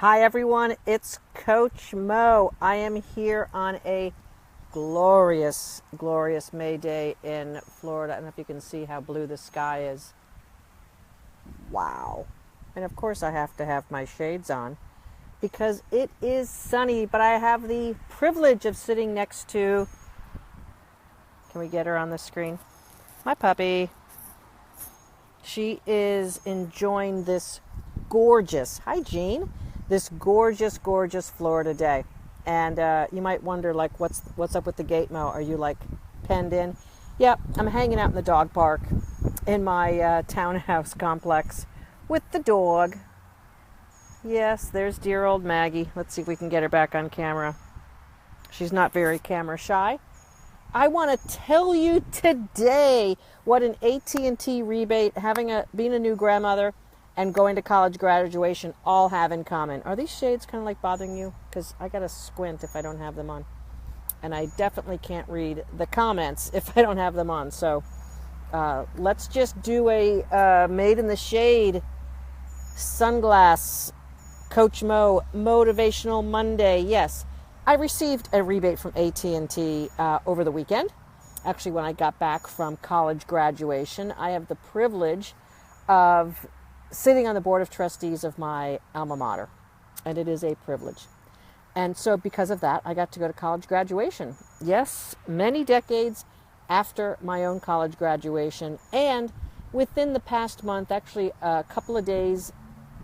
Hi everyone, it's Coach Mo. I am here on a glorious May day in Florida. I don't know if you can see how blue the sky is. Wow. And of course I have to have my shades on because it is sunny, but I have the privilege of sitting next to, can we get her on the screen? My puppy. She is enjoying this gorgeous, hi Jean, this gorgeous Florida day. And you might wonder, like, what's up with the gate, Mo? Are you like penned in? Yep, I'm hanging out in the dog park in my townhouse complex with the dog. Yes, there's dear old Maggie. Let's see if we can get her back on camera. She's not very camera shy. I want to tell you today what an AT&T rebate, being a new grandmother, and going to college graduation all have in common. Are these shades kind of like bothering you? Because I got to squint if I don't have them on. And I definitely can't read the comments if I don't have them on. So let's just do a Made in the Shade sunglass Coach Mo Motivational Monday. Yes, I received a rebate from AT&T over the weekend. Actually, when I got back from college graduation, I have the privilege of sitting on the board of trustees of my alma mater, and it is a privilege. And so because of that, I got to go to college graduation. Yes, many decades after my own college graduation, and within the past month, actually a couple of days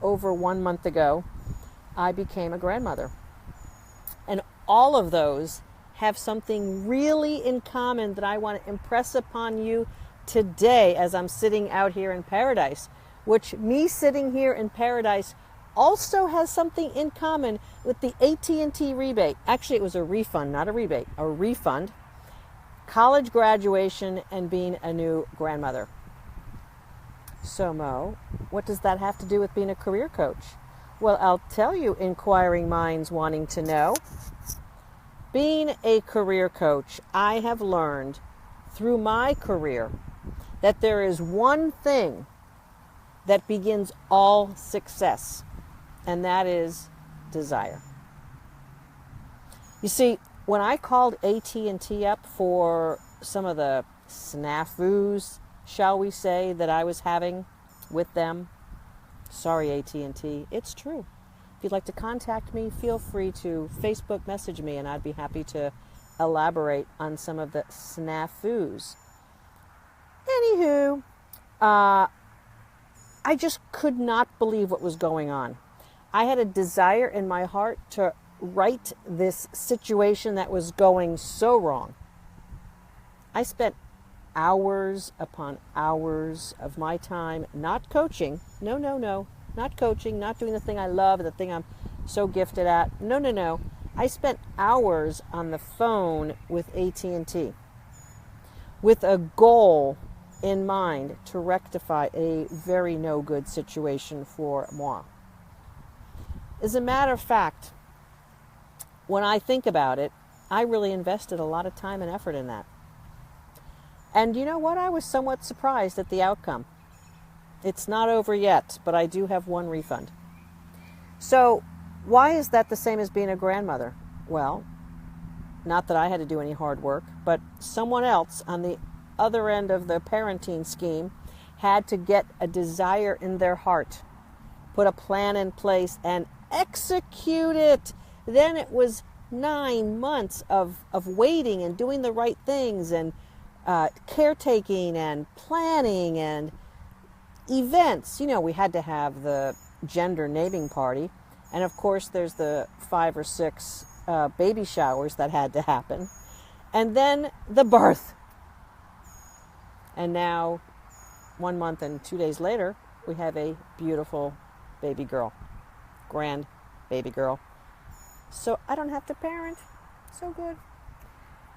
over 1 month ago, I became a grandmother. And all of those have something really in common that I want to impress upon you today as I'm sitting out here in paradise, which me sitting here in paradise also has something in common with the AT&T rebate. Actually, it was a refund, not a rebate, a refund, college graduation, and being a new grandmother. So, Mo, what does that have to do with being a career coach? Well, I'll tell you, inquiring minds wanting to know. Being a career coach, I have learned through my career that there is one thing that begins all success, and that is desire. You see, when I called AT&T up for some of the snafus, shall we say, that I was having with them, sorry AT&T, it's true. If you'd like to contact me, feel free to Facebook message me, and I'd be happy to elaborate on some of the snafus. Anywho, I just could not believe what was going on. I had a desire in my heart to right this situation that was going so wrong. I spent hours upon hours of my time not coaching. No, not coaching, not doing the thing I love, the thing I'm so gifted at. No. I spent hours on the phone with AT&T with a goal in mind to rectify a very no good situation for moi. As a matter of fact, when I think about it, I really invested a lot of time and effort in that. And you know what? I was somewhat surprised at the outcome. It's not over yet, but I do have one refund. So why is that the same as being a grandmother? Well, not that I had to do any hard work, but someone else on the other end of the parenting scheme had to get a desire in their heart, put a plan in place, and execute it. Then it was 9 months of waiting and doing the right things and caretaking and planning and events. You know, we had to have the gender naming party, and of course there's the 5 or 6 baby showers that had to happen, and then the birth. And now, 1 month and 2 days later, we have a beautiful baby girl, grand baby girl. So I don't have to parent. So good.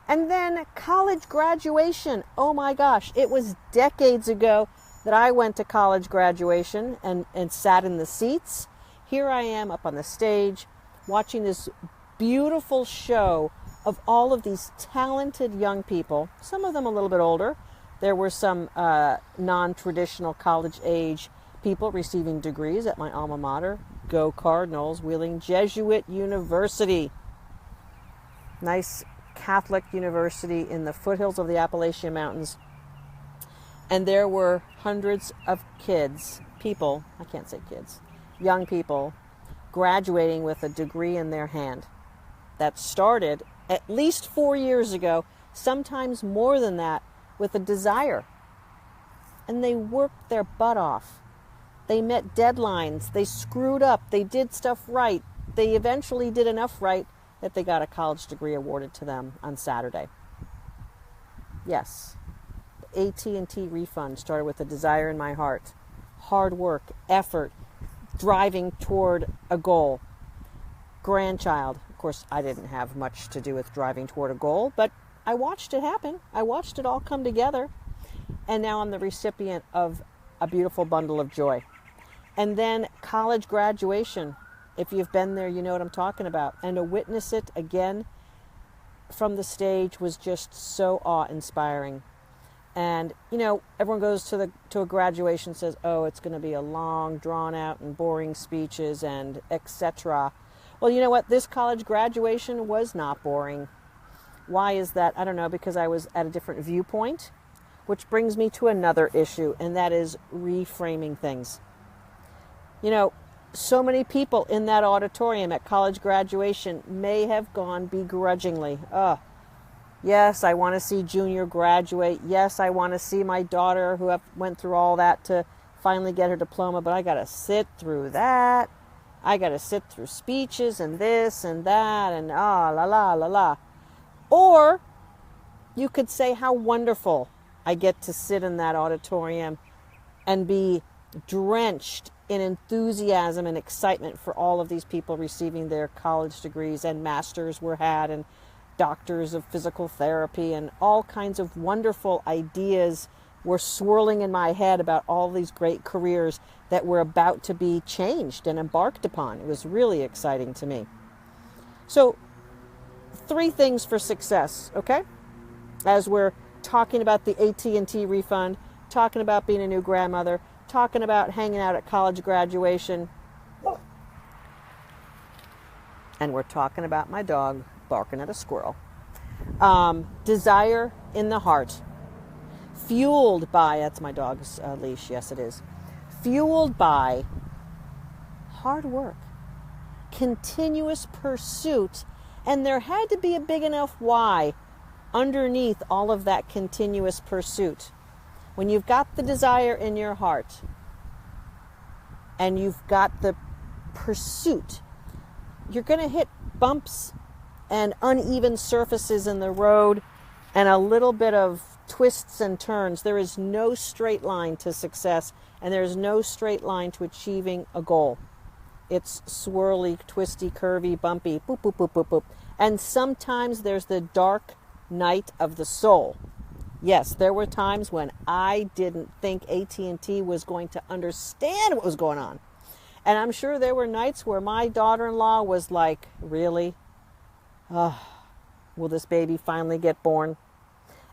And then college graduation. Oh my gosh, it was decades ago that I went to college graduation and sat in the seats. Here I am up on the stage watching this beautiful show of all of these talented young people, some of them a little bit older. There were some non-traditional college age people receiving degrees at my alma mater, Go Cardinals, Wheeling Jesuit University. Nice Catholic university in the foothills of the Appalachian Mountains. And there were hundreds of young people graduating with a degree in their hand. That started at least 4 years ago, sometimes more than that, with a desire. And they worked their butt off. They met deadlines. They screwed up. They did stuff right. They eventually did enough right that they got a college degree awarded to them on Saturday. Yes, the AT&T refund started with a desire in my heart. Hard work, effort, driving toward a goal. Grandchild. Of course, I didn't have much to do with driving toward a goal, but I watched it happen. I watched it all come together. And now I'm the recipient of a beautiful bundle of joy. And then college graduation. If you've been there, you know what I'm talking about. And to witness it again from the stage was just so awe-inspiring. And, you know, everyone goes to a graduation and says, oh, it's going to be a long, drawn-out and boring speeches and etc. Well, you know what? This college graduation was not boring. Why is that? I don't know, because I was at a different viewpoint, which brings me to another issue, and that is reframing things. You know, so many people in that auditorium at college graduation may have gone begrudgingly. Yes, I want to see Junior graduate. Yes, I want to see my daughter who went through all that to finally get her diploma, but I got to sit through that. I got to sit through speeches and this and that and la la la la. Or you could say how wonderful I get to sit in that auditorium and be drenched in enthusiasm and excitement for all of these people receiving their college degrees, and masters were had, and doctors of physical therapy, and all kinds of wonderful ideas were swirling in my head about all these great careers that were about to be changed and embarked upon. It was really exciting to me. So 3 things for success, okay? As we're talking about the AT&T refund, talking about being a new grandmother, talking about hanging out at college graduation, and we're talking about my dog barking at a squirrel. Desire in the heart, fueled by, that's my dog's leash, yes it is, fueled by hard work, continuous pursuit, and there had to be a big enough why underneath all of that continuous pursuit. When you've got the desire in your heart and you've got the pursuit, you're going to hit bumps and uneven surfaces in the road and a little bit of twists and turns. There is no straight line to success, and there's no straight line to achieving a goal. It's swirly, twisty, curvy, bumpy, boop, boop, boop, boop, boop. And sometimes there's the dark night of the soul. Yes, there were times when I didn't think AT&T was going to understand what was going on. And I'm sure there were nights where my daughter-in-law was like, really? Will this baby finally get born?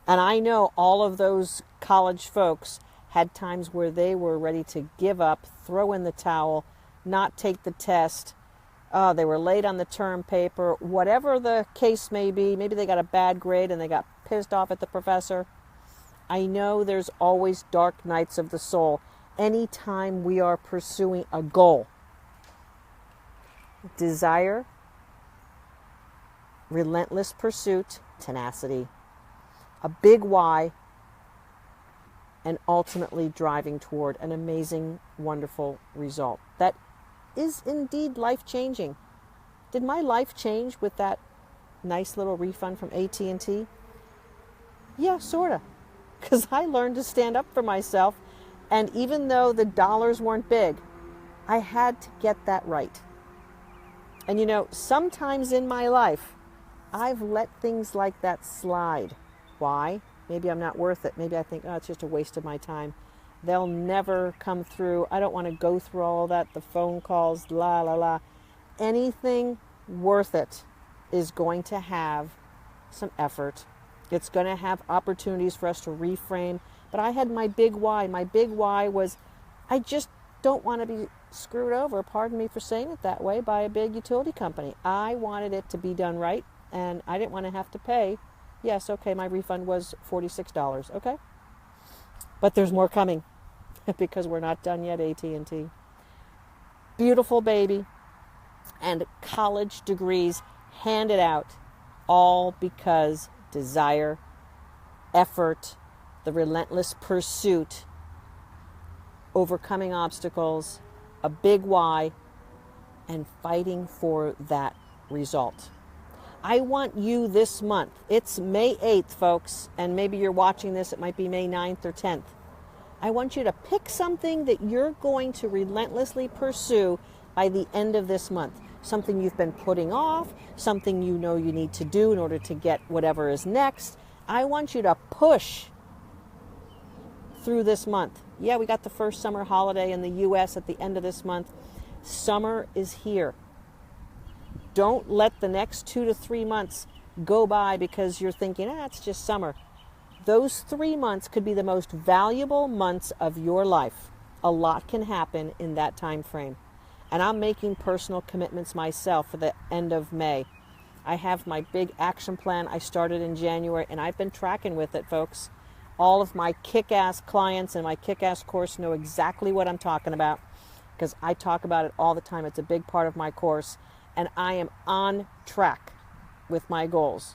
And I know all of those college folks had times where they were ready to give up, throw in the towel, not take the test. They were late on the term paper, whatever the case may be. Maybe they got a bad grade and they got pissed off at the professor. I know there's always dark nights of the soul anytime we are pursuing a goal. Desire, relentless pursuit, tenacity, a big why, and ultimately driving toward an amazing, wonderful result. That is indeed life-changing. Did my life change with that nice little refund from AT&T? Yeah, sort of. Because I learned to stand up for myself, and even though the dollars weren't big, I had to get that right. And you know, sometimes in my life, I've let things like that slide. Why? Maybe I'm not worth it. Maybe I think, oh, it's just a waste of my time. They'll never come through. I don't want to go through all that, the phone calls, la, la, la. Anything worth it is going to have some effort. It's going to have opportunities for us to reframe. But I had my big why. My big why was I just don't want to be screwed over, pardon me for saying it that way, by a big utility company. I wanted it to be done right, and I didn't want to have to pay. Yes, okay, my refund was $46, okay? But there's more coming because we're not done yet, AT&T. Beautiful baby, and college degrees handed out, all because desire, effort, the relentless pursuit, overcoming obstacles, a big why, and fighting for that result. I want you this month, it's May 8th, folks, and maybe you're watching this, it might be May 9th or 10th. I want you to pick something that you're going to relentlessly pursue by the end of this month. Something you've been putting off, something you know you need to do in order to get whatever is next. I want you to push through this month. Yeah, we got the first summer holiday in the U.S. at the end of this month. Summer is here. Don't let the next 2 to 3 months go by because you're thinking, it's just summer. Those 3 months could be the most valuable months of your life. A lot can happen in that time frame. And I'm making personal commitments myself for the end of May. I have my big action plan I started in January, and I've been tracking with it, folks. All of my kick-ass clients and my kick-ass course know exactly what I'm talking about because I talk about it all the time. It's a big part of my course, and I am on track with my goals.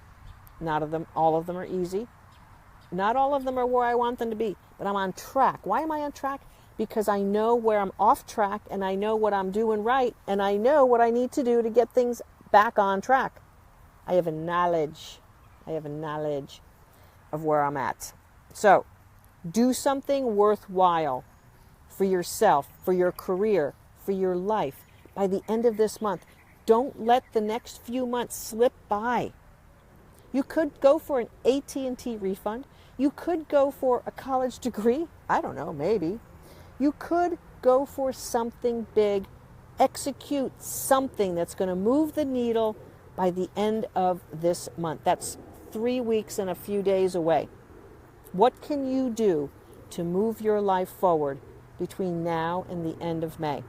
All of them are easy. Not all of them are where I want them to be, but I'm on track. Why am I on track? Because I know where I'm off track, and I know what I'm doing right, and I know what I need to do to get things back on track. I have a knowledge of where I'm at. So, do something worthwhile for yourself, for your career, for your life by the end of this month. Don't let the next few months slip by. You could go for an AT&T refund. You could go for a college degree. I don't know, maybe. You could go for something big. Execute something that's going to move the needle by the end of this month. That's 3 weeks and a few days away. What can you do to move your life forward between now and the end of May?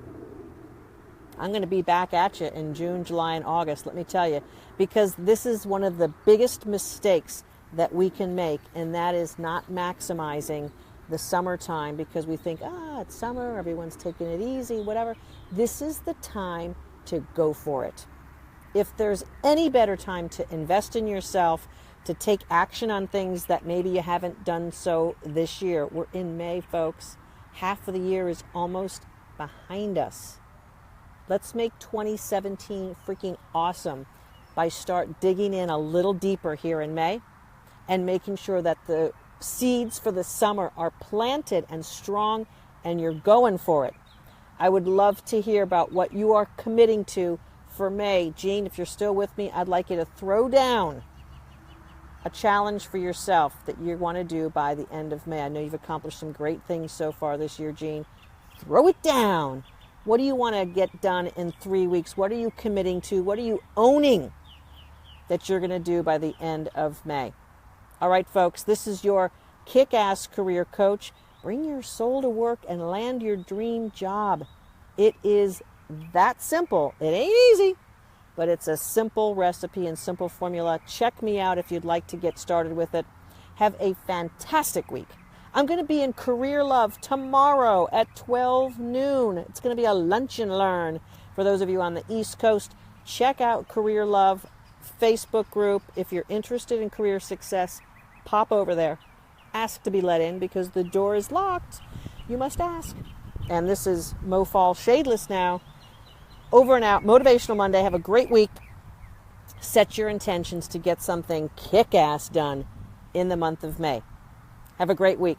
I'm going to be back at you in June, July, and August, let me tell you, because this is one of the biggest mistakes that we can make, and that is not maximizing the summertime because we think, it's summer, everyone's taking it easy, whatever. This is the time to go for it. If there's any better time to invest in yourself, to take action on things that maybe you haven't done so this year. We're in May, folks. Half of the year is almost behind us. Let's make 2017 freaking awesome by start digging in a little deeper here in May and making sure that the seeds for the summer are planted and strong and you're going for it. I would love to hear about what you are committing to for May. Jean, if you're still with me, I'd like you to throw down a challenge for yourself that you want to do by the end of May. I know you've accomplished some great things so far this year, Jean. Throw it down. What do you want to get done in 3 weeks? What are you committing to? What are you owning that you're going to do by the end of May? All right, folks, this is your kick-ass career coach. Bring your soul to work and land your dream job. It is that simple. It ain't easy, but it's a simple recipe and simple formula. Check me out if you'd like to get started with it. Have a fantastic week. I'm going to be in Career Love tomorrow at 12 noon. It's going to be a lunch and learn for those of you on the East Coast. Check out Career Love Facebook group. If you're interested in career success, pop over there. Ask to be let in because the door is locked. You must ask. And this is Mo Faul, Shadeless now. Over and out. Motivational Monday. Have a great week. Set your intentions to get something kick-ass done in the month of May. Have a great week.